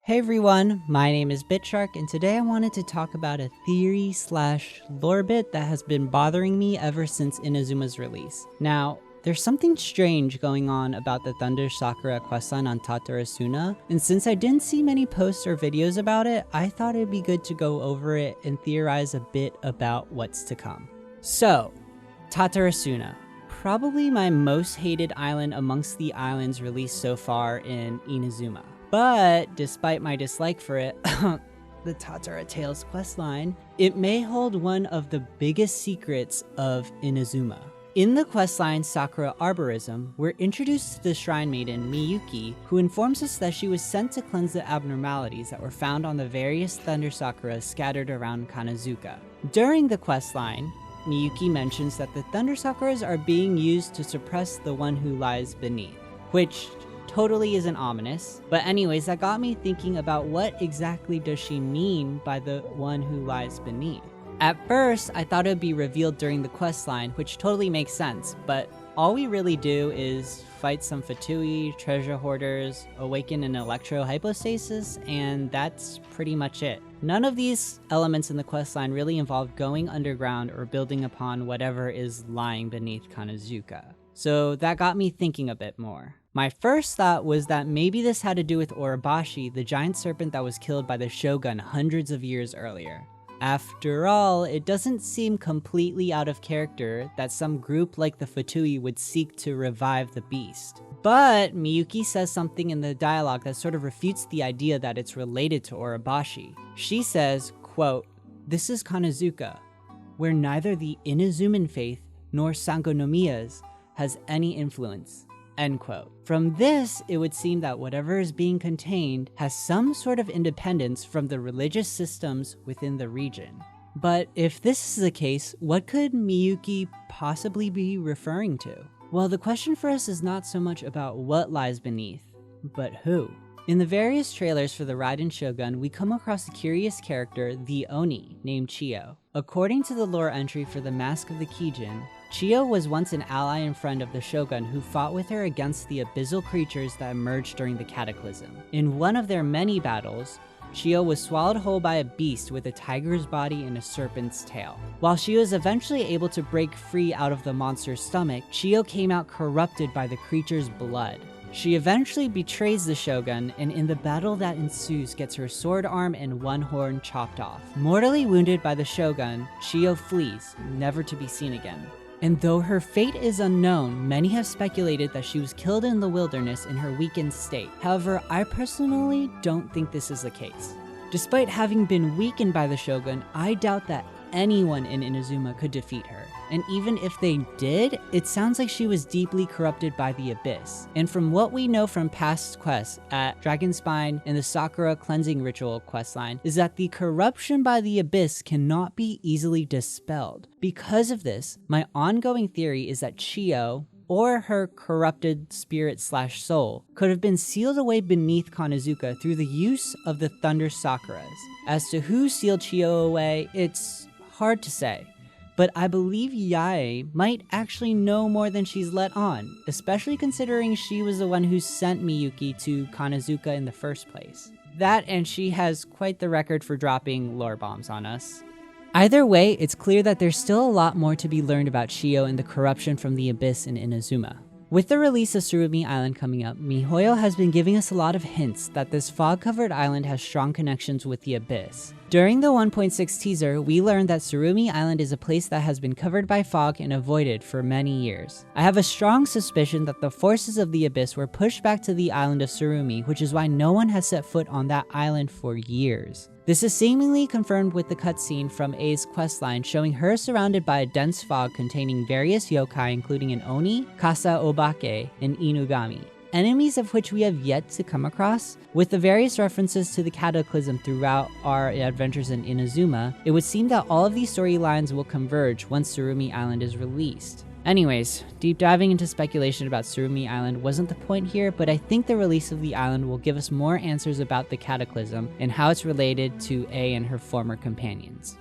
Hey everyone, my name is BitShark, and today I wanted to talk about a theory slash lore bit that has been bothering me ever since Inazuma's release. Now, there's something strange going on about the Thunder Sakura questline on Tatarasuna, and since I didn't see many posts or videos about it, I thought it'd be good to go over it and theorize a bit about what's to come. So, Tatarasuna. Probably my most hated island amongst the islands released so far in Inazuma. But despite my dislike for it, the Tatara Tales questline, it may hold one of the biggest secrets of Inazuma. In the questline Sakura Arborism, we're introduced to the Shrine Maiden Miyuki, who informs us that she was sent to cleanse the abnormalities that were found on the various Thunder Sakuras scattered around Kanazuka. During the questline, Miyuki mentions that the Thunder Sakuras are being used to suppress the one who lies beneath, which totally isn't ominous. But anyways, that got me thinking about what exactly does she mean by the one who lies beneath. At first, I thought it would be revealed during the questline, which totally makes sense, but all we really do is fight some Fatui, treasure hoarders, awaken an electro hypostasis, and that's pretty much it. None of these elements in the questline really involve going underground or building upon whatever is lying beneath Kanazuka. So that got me thinking a bit more. My first thought was that maybe this had to do with Orobashi, the giant serpent that was killed by the shogun hundreds of years earlier. After all, it doesn't seem completely out of character that some group like the Fatui would seek to revive the beast. But Miyuki says something in the dialogue that sort of refutes the idea that it's related to Orobashi. She says, quote, "This is Kanazuka, where neither the Inazuman faith nor Sangonomiya's has any influence." End quote. From this, it would seem that whatever is being contained has some sort of independence from the religious systems within the region. But if this is the case, what could Miyuki possibly be referring to? Well, the question for us is not so much about what lies beneath, but who. In the various trailers for the Raiden Shogun, we come across a curious character, the Oni, named Chiyo. According to the lore entry for the Mask of the Kijin, Chiyo was once an ally and friend of the Shogun who fought with her against the abyssal creatures that emerged during the Cataclysm. In one of their many battles, Chiyo was swallowed whole by a beast with a tiger's body and a serpent's tail. While she was eventually able to break free out of the monster's stomach, Chiyo came out corrupted by the creature's blood. She eventually betrays the Shogun, and in the battle that ensues gets her sword arm and one horn chopped off. Mortally wounded by the Shogun, Chiyo flees, never to be seen again. And though her fate is unknown, many have speculated that she was killed in the wilderness in her weakened state. However, I personally don't think this is the case. Despite having been weakened by the Shogun, I doubt that anyone in Inazuma could defeat her. And even if they did, it sounds like she was deeply corrupted by the Abyss. And from what we know from past quests at Dragonspine and the Sakura Cleansing Ritual questline, is that the corruption by the Abyss cannot be easily dispelled. Because of this, my ongoing theory is that Chiyo, or her corrupted spirit slash soul, could have been sealed away beneath Kanazuka through the use of the Thunder Sakuras. As to who sealed Chiyo away, it's hard to say. But I believe Yae might actually know more than she's let on, especially considering she was the one who sent Miyuki to Kanazuka in the first place. That, and she has quite the record for dropping lore bombs on us. Either way, it's clear that there's still a lot more to be learned about Chiyo and the corruption from the Abyss in Inazuma. With the release of Tsurumi Island coming up, MiHoYo has been giving us a lot of hints that this fog-covered island has strong connections with the Abyss. During the 1.6 teaser, we learned that Tsurumi Island is a place that has been covered by fog and avoided for many years. I have a strong suspicion that the forces of the Abyss were pushed back to the island of Tsurumi, which is why no one has set foot on that island for years. This is seemingly confirmed with the cutscene from A's questline showing her surrounded by a dense fog containing various yokai including an Oni, Kasa Obake, and Inugami, enemies of which we have yet to come across. With the various references to the Cataclysm throughout our adventures in Inazuma, it would seem that all of these storylines will converge once Tsurumi Island is released. Anyways, deep diving into speculation about Tsurumi Island wasn't the point here, but I think the release of the island will give us more answers about the Cataclysm and how it's related to A and her former companions.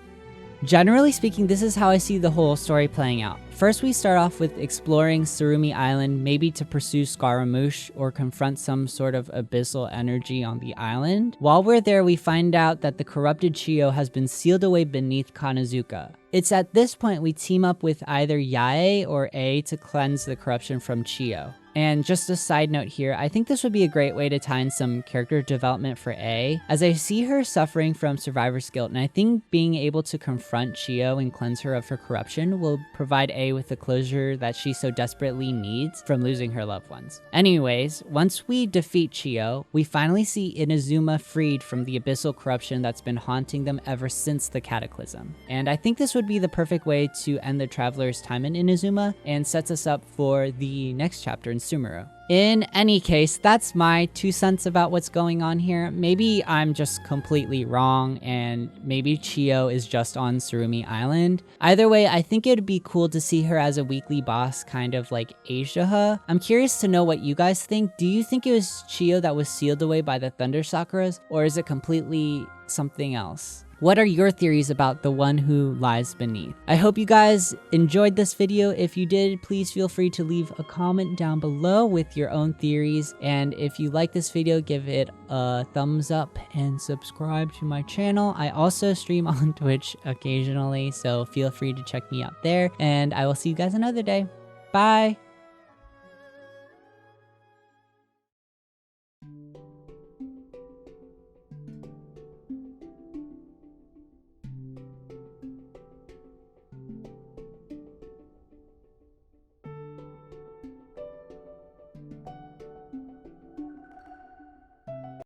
Generally speaking, this is how I see the whole story playing out. First, we start off with exploring Surumi Island, maybe to pursue Scaramouche or confront some sort of abyssal energy on the island. While we're there, we find out that the corrupted Chiyo has been sealed away beneath Kanazuka. It's at this point we team up with either Yae or A to cleanse the corruption from Chiyo. And just a side note here, I think this would be a great way to tie in some character development for A, as I see her suffering from survivor's guilt, and I think being able to confront Chiyo and cleanse her of her corruption will provide A with the closure that she so desperately needs from losing her loved ones. Anyways, once we defeat Chiyo, we finally see Inazuma freed from the abyssal corruption that's been haunting them ever since the Cataclysm. And I think this would be the perfect way to end the traveler's time in Inazuma and sets us up for the next chapter in Sumeru. In any case, that's my 2 cents about what's going on here. Maybe I'm just completely wrong and maybe Chiyo is just on Surumi Island. Either way, I think it'd be cool to see her as a weekly boss, kind of like Aisha. I'm curious to know what you guys think. Do you think it was Chiyo that was sealed away by the Thunder Sakuras, or is it completely something else? What are your theories about the one who lies beneath? I hope you guys enjoyed this video. If you did, please feel free to leave a comment down below with your own theories. And if you like this video, give it a thumbs up and subscribe to my channel. I also stream on Twitch occasionally, so feel free to check me out there. And I will see you guys another day. Bye!